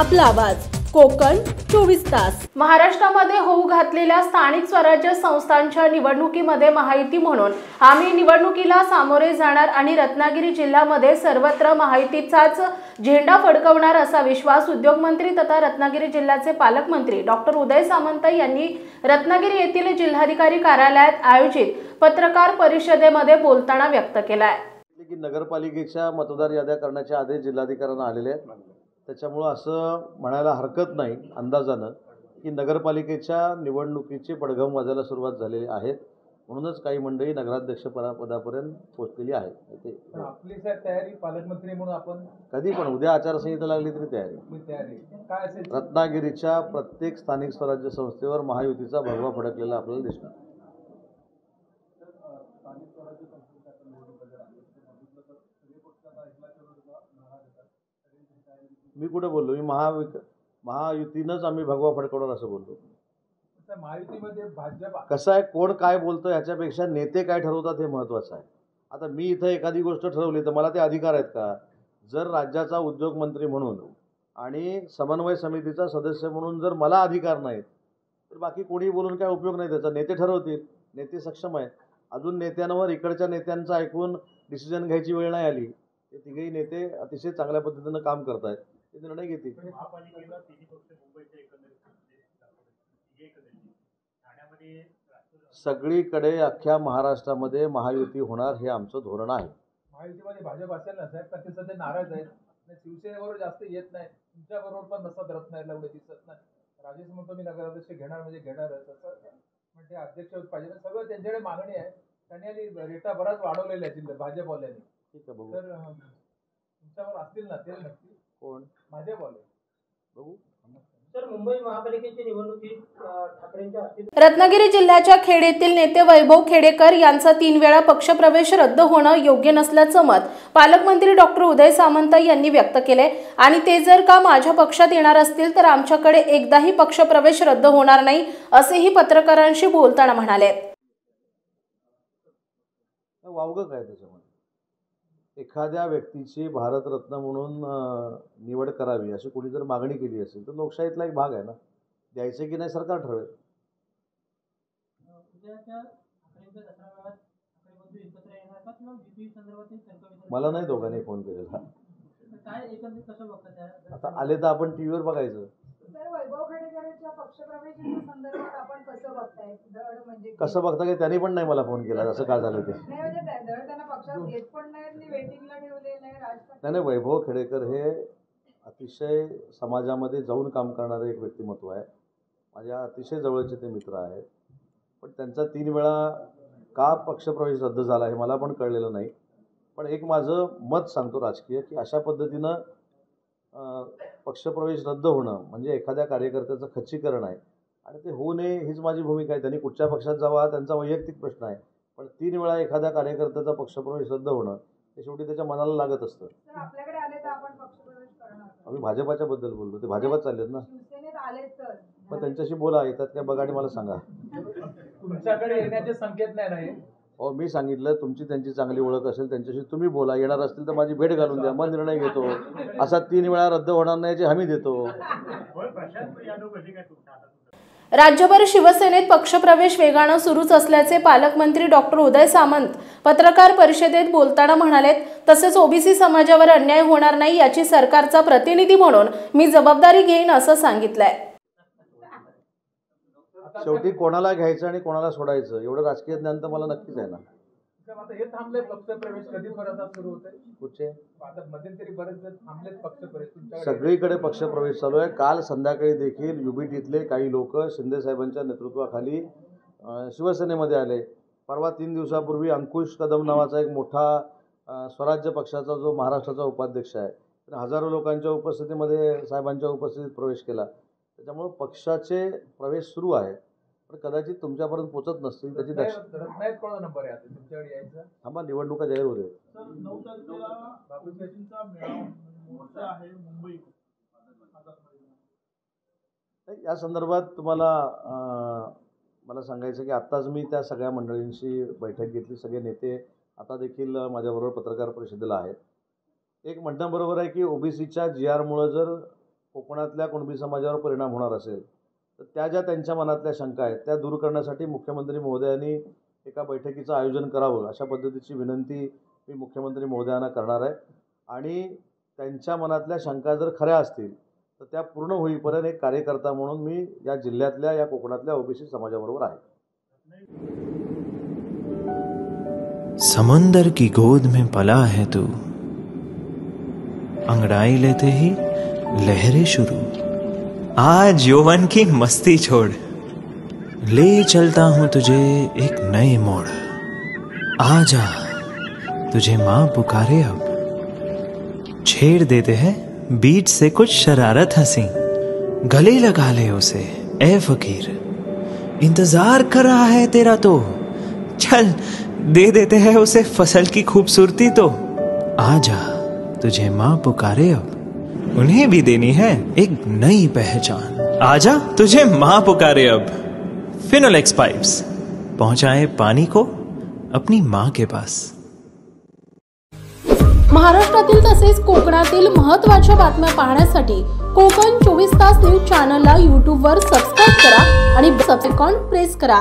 आपला आवाज कोकण 24 तास। महाराष्ट्रामध्ये होऊ घातलेल्या स्थानिक स्वराज्य संस्थांच्या निवडणुकीमध्ये महायुती म्हणून आम्ही निवडणुकीला सामोरे जाणार आणि रत्नागिरी जिल्ह्यामध्ये सर्वत्र महायुतीचाच झेंडा फडकवणार असा विश्वास उद्योगमंत्री तथा रत्नागिरी जिल्ह्याचे पालकमंत्री डॉक्टर उदय सामंत यांनी रत्नागिरी येथील जिल्हाधिकारी कार्यालयात आयोजित पत्रकार परिषदेमध्ये बोलताना व्यक्त केला आहे। की नगरपालिकेच्या मतदार याद्या करण्याचे आदेश जिल्हाधिकाऱ्यांना आलेले आहेत। त्याच्यामुळे असं म्हणायला हरकत नाही अंदाजानं की नगरपालिकेच्या निवडणुकीचे पडघम वाजायला सुरुवात झालेली आहेत। म्हणूनच काही मंडळी नगराध्यक्ष पदापर्यंत पोहोचलेली आहे। आपली तयारी पालकमंत्री म्हणून आपण कधी पण उद्या आचारसंहिता लागली तरी तयारी काय असेल रत्नागिरीच्या प्रत्येक स्थानिक स्वराज्य संस्थेवर महायुतीचा भगवा फडकलेला आपल्याला दिसणार। मी कुठे बोललो? मी महायुतीनंच आम्ही भगवा फडकवणार असं बोललो। महायुतीमध्ये भाजप कसं आहे, कोण काय बोलतं ह्याच्यापेक्षा नेते काय ठरवतात हे महत्त्वाचं आहे। आता मी इथं एखादी गोष्ट ठरवली तर मला ते अधिकार आहेत का? जर राज्याचा उद्योगमंत्री म्हणून आणि समन्वय समितीचा सदस्य म्हणून जर मला अधिकार नाहीत तर बाकी कोणी बोलून काय उपयोग नाही त्याचा। नेते ठरवतील, नेते सक्षम आहेत। अजून नेत्यांवर इकडच्या नेत्यांचं ऐकून डिसिजन घ्यायची वेळ नाही आली। ते तिघेही नेते अतिशय चांगल्या पद्धतीनं काम करत आहेत, ते निर्णय घेतील। सगळीकडे अख्ख्या महाराष्ट्रामध्ये महायुती होणार हे आमचं धोरण आहे। महायुतीमध्ये भाजप असेल ना साहेब, तर ते सध्या नाराज आहेत, शिवसेनेबरोबर जास्त येत नाही, तुमच्याबरोबर पण नसत रत्नागिरीला एवढे दिसत नाही। राजेश म्हणतो मी नगराध्यक्ष घेणार म्हणजे घेणारच असं म्हणजे अध्यक्ष पाहिजे, सगळं त्यांच्याकडे मागणी आहे। त्यांनी रेटा बराच वाढवलेला आहे जिल्ह्यात भाजपवाल्यांनी। ठीक आहे, बघू। तर तुमच्यावर असतील ना ते नक्की कोण? भाजपवाले बघू। सर, मुंबई महापालिकेची निवडणुकीत ठाकरेंच्या रत्नागिरी जिल्ह्याच्या खेड येथील नेते वैभव खेडेकर यांचा 3 वेळा पक्षप्रवेश रद्द होणं योग्य नसल्याचं मत पालकमंत्री डॉक्टर उदय सामंत यांनी व्यक्त केले आणि ते जर का माझ्या पक्षात येणार असतील तर आमच्याकडे एकदाही पक्षप्रवेश रद्द होणार नाही असेही पत्रकारांशी बोलताना म्हणाले। वावगं काय त्याच्यामध्ये? एखाद्या व्यक्तीची भारतरत्न म्हणून निवड करावी अशी कोणी जर मागणी केली असेल तर लोकशाहीतला एक भाग आहे ना, द्यायचे की नाही सरकार ठरवेल। मला नाही दोघांनी फोन केलेला। आता आले तर आपण टीव्हीवर बघायचं। कसं बघता की त्यांनी पण नाही मला फोन केला, असं काय झालं ते? नाही, वैभव खेडेकर हे अतिशय समाजामध्ये जाऊन काम करणारे एक व्यक्तिमत्व आहे। माझ्या अतिशय जवळचे ते मित्र आहेत, पण त्यांचा 3 वेळा का पक्षप्रवेश रद्द झाला हे मला पण कळलेलं नाही। पण एक माझं मत सांगतो राजकीय, की अशा पद्धतीनं पक्षप्रवेश रद्द होणं म्हणजे एखाद्या कार्यकर्त्याचं खच्चीकरण आहे आणि ते होऊ नये हीच माझी भूमिका आहे। त्यांनी कुठच्या पक्षात जावा त्यांचा वैयक्तिक प्रश्न आहे, पण 3 वेळा एखाद्या कार्यकर्त्याचा पक्षप्रवेश रद्द होणं हे शेवटी त्याच्या मनाला लागत असतं। आम्ही भाजपाच्या बद्दल बोललो, ते भाजपात चाललेत ना, मग त्यांच्याशी बोला, येतात काय बघा आणि मला सांगा। तुमच्याकडे येण्याचे संकेत नाही। हो, मी सांगितलं तुमची त्यांची चांगली ओळख असेल त्यांच्याशी तुम्ही बोला, येणार असतील तर माझी भेट घालून द्या, मग निर्णय घेतो। असा 3 वेळा रद्द होणार नाही याची हमी देतो। राज्यभर शिवसेनेत पक्षप्रवेश वेगानं सुरूच असल्याचे पालकमंत्री डॉक्टर उदय सामंत पत्रकार परिषदेत बोलताना म्हणाले। तसेच ओबीसी समाजावर अन्याय होणार नाही याची सरकारचा प्रतिनिधी म्हणून मी जबाबदारी घेईन असं सांगितलंय। शेवटी कोणाला घ्यायचं आणि कोणाला सोडायचं एवढं राजकीय ज्ञान तर मला नक्कीच आहे ना। हे थांबले पक्षप्रवेश कधी परत सुरू होते? कुठचे? आता मध्यंतरी बरेच थांबलेत पक्षप्रवेश। सगळीकडे पक्षप्रवेश चालू आहे। काल संध्याकाळी देखील युबीटीतले काही लोक शिंदे साहेबांच्या नेतृत्वाखाली शिवसेनेमध्ये आले। परवा 3 दिवसापूर्वी अंकुश कदम नावाचा एक मोठा स्वराज्य पक्षाचा जो महाराष्ट्राचा उपाध्यक्ष आहे, त्याने हजारो लोकांच्या उपस्थितीमध्ये साहेबांच्या उपस्थितीत प्रवेश केला। त्याच्यामुळे पक्षाचे प्रवेश सुरू आहे, पण कदाचित तुमच्यापर्यंत पोहोचत नसतील त्याची नंबर आहे तुमच्याकडे यायचा। थांबा, निवडणुका जाहीर होते। या संदर्भात तुम्हाला मला सांगायचं की आत्ताच मी त्या सगळ्या मंडळींशी बैठक घेतली। सगळे नेते आता देखील माझ्याबरोबर पत्रकार परिषदेला आहेत। एक म्हणणं बरोबर आहे की ओबीसीच्या GR मुळे जर कोकणातल्या कुणबी समाजावर परिणाम होणार असेल तर त्या ज्या त्यांच्या मनातल्या शंका आहेत त्या दूर करण्यासाठी मुख्यमंत्री महोदयांनी एका बैठकीचं आयोजन करावं अशा पद्धतीची विनंती मी मुख्यमंत्री महोदयांना करणार आहे. आणि त्यांच्या मनातल्या शंका जर खऱ्या असतील तर त्या पूर्ण होईपर्यंत एक कार्यकर्ता म्हणून मी या जिल्ह्यातल्या या कोकणातल्या ओबीसी समाजाबरोबर आहे. समुंदर की गोद में पला है तू, अंगड़ाई लेते ही लहरें शुरू, आज यौवन की मस्ती छोड़, ले चलता हूं तुझे एक नए मोड़, आजा तुझे मां पुकारे अब, छेड़ देते हैं बीच से कुछ शरारत हंसी, गले लगा ले उसे ए फकीर, इंतजार कर रहा है तेरा तो, चल दे देते हैं उसे फसल की खूबसूरती तो, आजा तुझे मां पुकारे अब, उन्हें भी देनी है एक नई पहचान, आजा तुझे मां पुकारे अब। फिनोलेक्स पाइप्स पहुंचाए पानी को अपनी मां के पास। महाराष्ट्रातील तसेच कोकणातील महत्त्वाच्या बातम्या पाहण्यासाठी कोकण 24 तास न्यूज चॅनलला यूट्यूबवर सबस्क्राईब करा आणि बेल आयकॉन प्रेस करा.